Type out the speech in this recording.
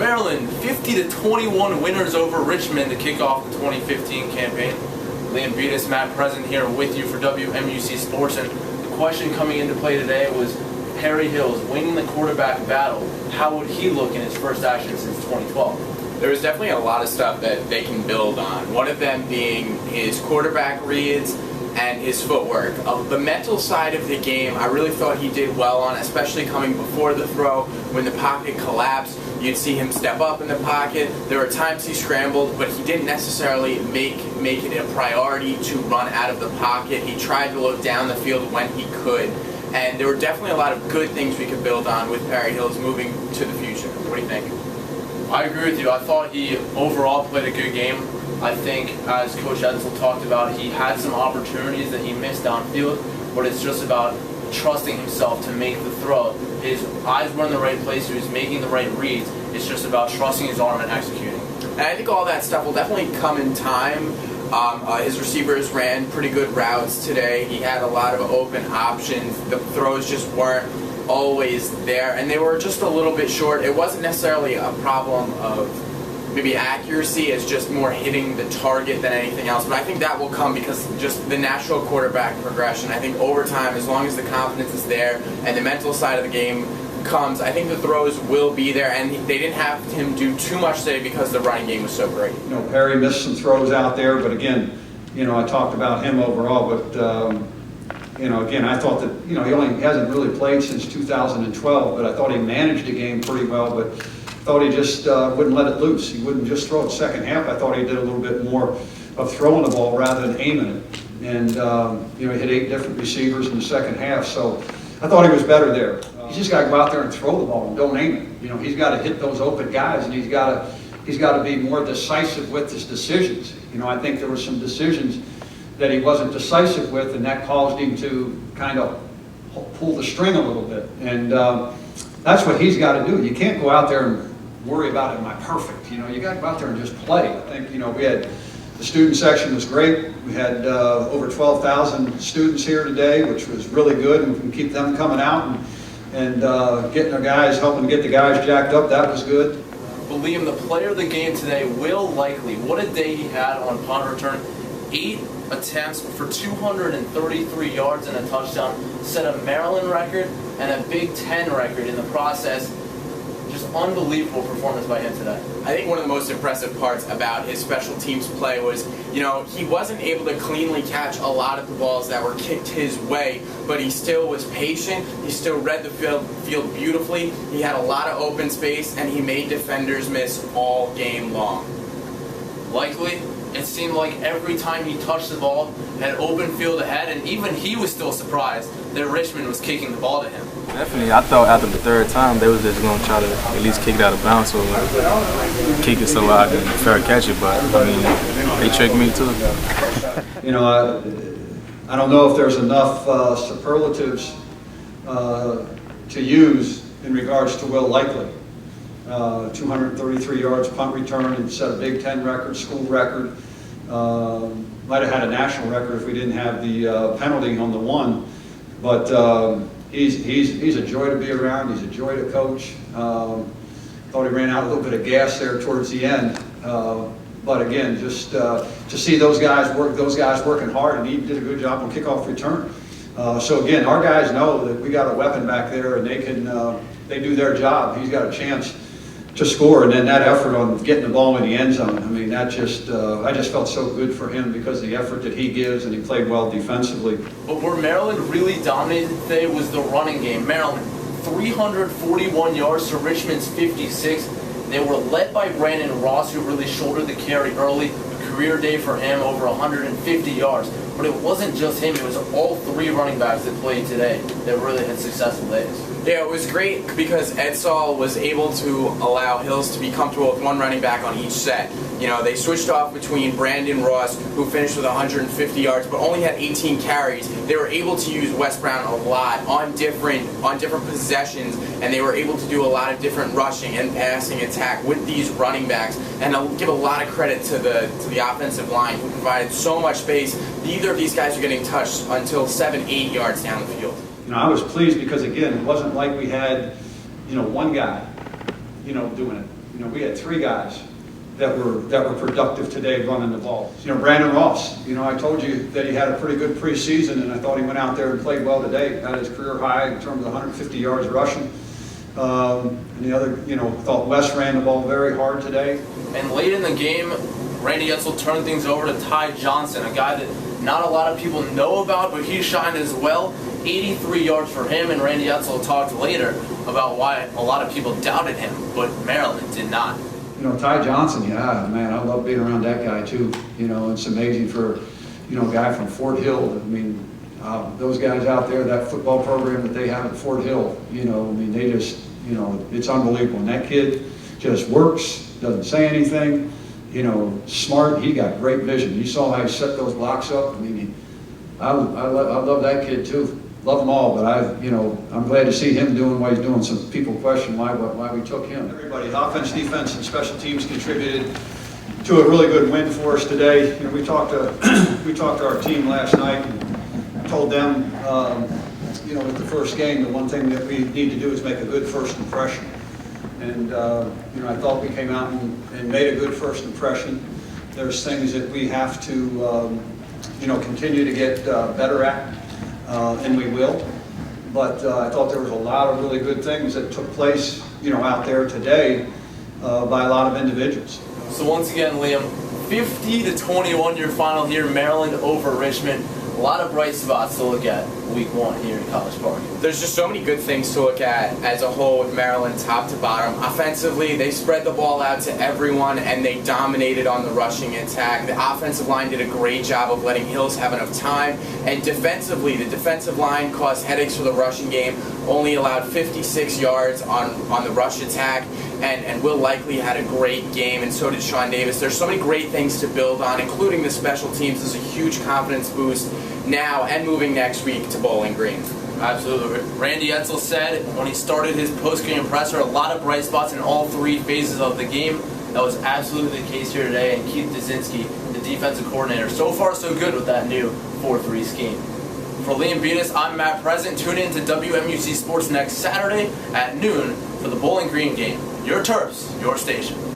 Maryland 50-21 winners over Richmond to kick off the 2015 campaign. Liam Beatus, Matt present here with you for WMUC Sports, and the question coming into play today was Perry Hills winning the quarterback battle. How would he look in his first action since 2012? There was definitely a lot of stuff that they can build on. One of them being his quarterback reads and his footwork. The mental side of the game, I really thought he did well on, especially coming before the throw. When the pocket collapsed, you'd see him step up in the pocket. There were times he scrambled, but he didn't necessarily make it a priority to run out of the pocket. He tried to look down the field when he could. And there were definitely a lot of good things we could build on with Perry Hills moving to the future. What do you think? I agree with you. I thought he overall played a good game. I think, as Coach Edsel talked about, he had some opportunities that he missed downfield, but it's just about trusting himself to make the throw. His eyes were in the right place, he was making the right reads. It's just about trusting his arm and executing. And I think all that stuff will definitely come in time. His receivers ran pretty good routes today. He had a lot of open options. The throws just weren't always there, and they were just a little bit short. It wasn't necessarily a problem of maybe accuracy, it's just more hitting the target than anything else. But I think that will come because just the natural quarterback progression. I think over time, as long as the confidence is there and the mental side of the game comes, I think the throws will be there, and they didn't have him do too much today because the running game was so great. You know, Perry missed some throws out there, but again, you know, I talked about him overall, but you know, again, I thought that, you know, he hasn't really played since 2012, but I thought he managed the game pretty well, but thought he just wouldn't let it loose. He wouldn't just throw it second half. I thought he did a little bit more of throwing the ball rather than aiming it. And, you know, he hit 8 different receivers in the second half, so I thought he was better there. He's just got to go out there and throw the ball and don't aim it. You know, he's got to hit those open guys, and he's got to be more decisive with his decisions. You know, I think there were some decisions that he wasn't decisive with, and that caused him to kind of pull the string a little bit. And that's what he's got to do. You can't go out there and worry about, am I perfect? You know, you got to go out there and just play. I think, you know, we had, the student section was great. We had over 12,000 students here today, which was really good, and we can keep them coming out and getting our guys, helping get the guys jacked up. That was good. But Liam, the player of the game today, Will Likely, what a day he had on punt return. 8 attempts for 233 yards and a touchdown, set a Maryland record and a Big Ten record in the process. Just unbelievable performance by him today. I think one of the most impressive parts about his special teams play was, you know, he wasn't able to cleanly catch a lot of the balls that were kicked his way, but he still was patient. He still read the field beautifully. He had a lot of open space, and he made defenders miss all game long. Likely, it seemed like every time he touched the ball, had open field ahead, and even he was still surprised that Richmond was kicking the ball to him. Definitely, I thought after the third time they was just going to try to at least kick it out of bounds or kick it so I can fair catch it, but I mean, they tricked me too. You know, I don't know if there's enough superlatives to use in regards to Will Likely. 233 yards punt return and set a Big Ten record, school record. Might have had a national record if we didn't have the penalty on the one. But he's a joy to be around. He's a joy to coach. Thought he ran out a little bit of gas there towards the end. But again, just to see those guys working hard, and he did a good job on kickoff return. So again, our guys know that we got a weapon back there, and they do their job. He's got a chance to score, and then that effort on getting the ball in the end zone. I mean, that just I just felt so good for him because of the effort that he gives, and he played well defensively. But where Maryland really dominated today was the running game. Maryland, 341 yards to Richmond's 56. They were led by Brandon Ross, who really shouldered the carry early. A career day for him, over 150 yards. But it wasn't just him, it was all 3 running backs that played today that really had successful days. Yeah, it was great because Edsel was able to allow Hills to be comfortable with 1 running back on each set. You know, they switched off between Brandon Ross, who finished with 150 yards, but only had 18 carries. They were able to use Wes Brown a lot on different possessions, and they were able to do a lot of different rushing and passing attack with these running backs. And I'll give a lot of credit to the offensive line, who provided so much space. Neither of these guys are getting touched until 7-8 yards down the field. You know, I was pleased because, again, it wasn't like we had, you know, one guy, you know, doing it. we had 3 guys that were productive today running the ball. Brandon Ross, I told you that he had a pretty good preseason, and I thought he went out there and played well today. Got his career high in terms of 150 yards rushing. And the other, thought Wes ran the ball very hard today. And late in the game, Randy Edsall turned things over to Ty Johnson, a guy that not a lot of people know about, but he shined as well. 83 yards for him, and Randy Edsall talked later about why a lot of people doubted him, but Maryland did not. Ty Johnson, yeah, man, I love being around that guy too. It's amazing for, a guy from Fort Hill. I mean, those guys out there, that football program that they have at Fort Hill, they just, it's unbelievable. And that kid just works, doesn't say anything, smart. He got great vision. You saw how he set those blocks up. I mean, I love that kid too. Love them all, but I'm glad to see him doing what he's doing. Some people question why we took him. Everybody, offense, defense, and special teams contributed to a really good win for us today. We talked to our team last night and told them, with the first game, the one thing that we need to do is make a good first impression. And I thought we came out and made a good first impression. There's things that we have to continue to get better at. And we will, but I thought there was a lot of really good things that took place, out there today by a lot of individuals. So once again, Liam, 50-21 your final here, Maryland over Richmond. A lot of bright spots to look at week 1 here in College Park. There's just so many good things to look at as a whole with Maryland top to bottom. Offensively, they spread the ball out to everyone and they dominated on the rushing attack. The offensive line did a great job of letting Hills have enough time. And defensively, the defensive line caused headaches for the rushing game, only allowed 56 yards on the rush attack. And Will Likely had a great game, and so did Sean Davis. There's so many great things to build on, including the special teams. This is a huge confidence boost now and moving next week to Bowling Green. Absolutely. Randy Edsall said when he started his post-game presser, a lot of bright spots in all 3 phases of the game. That was absolutely the case here today, and Keith Dzinski, the defensive coordinator, so far so good with that new 4-3 scheme. For Liam Beatus, I'm Matt Present. Tune in to WMUC Sports next Saturday at noon for the Bowling Green game. Your Terps, your station.